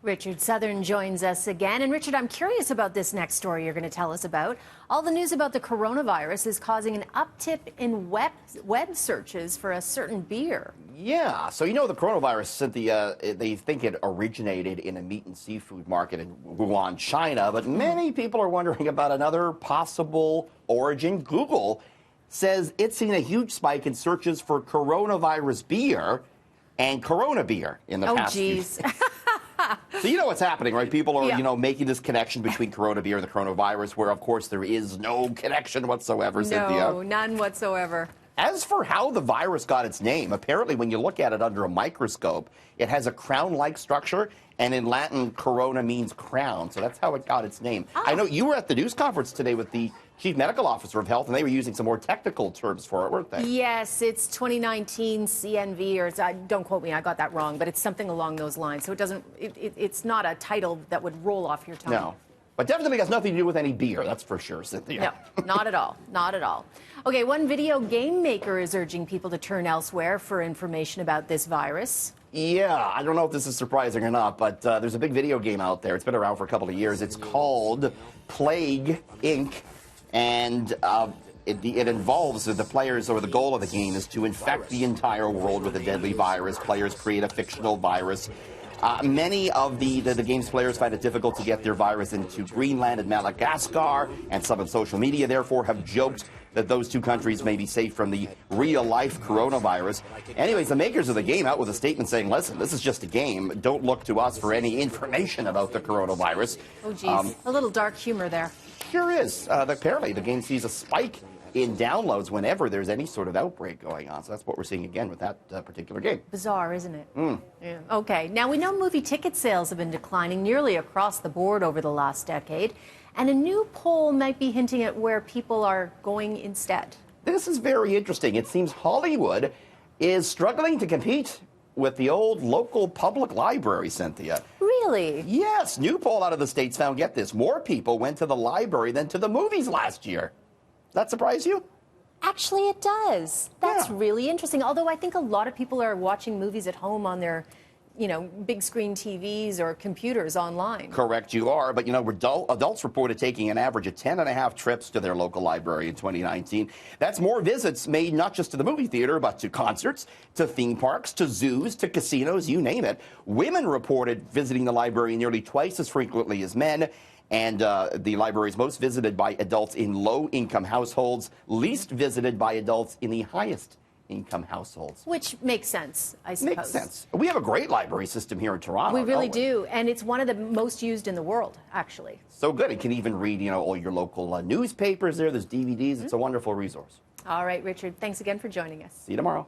Richard Southern joins us again. And Richard, I'm curious about this next story you're going to tell us about. All the news about the coronavirus is causing an uptick in web searches for a certain beer. Yeah, so you know the coronavirus, Cynthia, they think it originated in a meat and seafood market in Wuhan, China, but many people are wondering about another possible origin. Google says it's seen a huge spike in searches for coronavirus beer and Corona beer in the past few days. So you know what's happening, right? People are, making this connection between Corona beer and the coronavirus, where, of course, there is no connection whatsoever, Cynthia. No, none whatsoever. As for how the virus got its name, apparently when you look at it under a microscope, it has a crown-like structure, and in Latin, corona means crown, so that's how it got its name. Oh. I know you were at the news conference today with the Chief Medical Officer of Health, and they were using some more technical terms for it, weren't they? Yes, it's 2019 CNV, or don't quote me, I got that wrong, but it's something along those lines. So it's not a title that would roll off your tongue. No. But definitely has nothing to do with any beer, that's for sure, Cynthia. No, not at all. Not at all. Okay, one video game maker is urging people to turn elsewhere for information about this virus. Yeah, I don't know if this is surprising or not, but there's a big video game out there. It's been around for a couple of years. It's called Plague Inc. And it involves the players, or the goal of the game is to infect the entire world with a deadly virus. Players create a fictional virus. Many of the game's players find it difficult to get their virus into Greenland and Madagascar, and some on social media, therefore, have joked that those two countries may be safe from the real-life coronavirus. Anyways, the makers of the game out with a statement saying, listen, this is just a game. Don't look to us for any information about the coronavirus. Oh, geez. A little dark humor there. Sure is. Apparently, the game sees a spike in downloads whenever there's any sort of outbreak going on. So that's what we're seeing again with that particular game. Bizarre, isn't it? Yeah. Okay. Now, we know movie ticket sales have been declining nearly across the board over the last decade. And a new poll might be hinting at where people are going instead. This is very interesting. It seems Hollywood is struggling to compete with the old local public library, Cynthia. Really? Yes. New poll out of the States found, get this, more people went to the library than to the movies last year. That surprise you? Actually, it does. That's really interesting. Although I think a lot of people are watching movies at home on their, big screen TVs or computers online. Correct, you are. But, adults reported taking an average of 10.5 trips to their local library in 2019. That's more visits made not just to the movie theater, but to concerts, to theme parks, to zoos, to casinos, you name it. Women reported visiting the library nearly twice as frequently as men. And the library is most visited by adults in low-income households, least visited by adults in the highest-income households. Which makes sense, I suppose. Makes sense. We have a great library system here in Toronto. We really do, and it's one of the most used in the world, actually. So good. You can even read, all your local newspapers there. There's DVDs. It's a wonderful resource. All right, Richard, thanks again for joining us. See you tomorrow.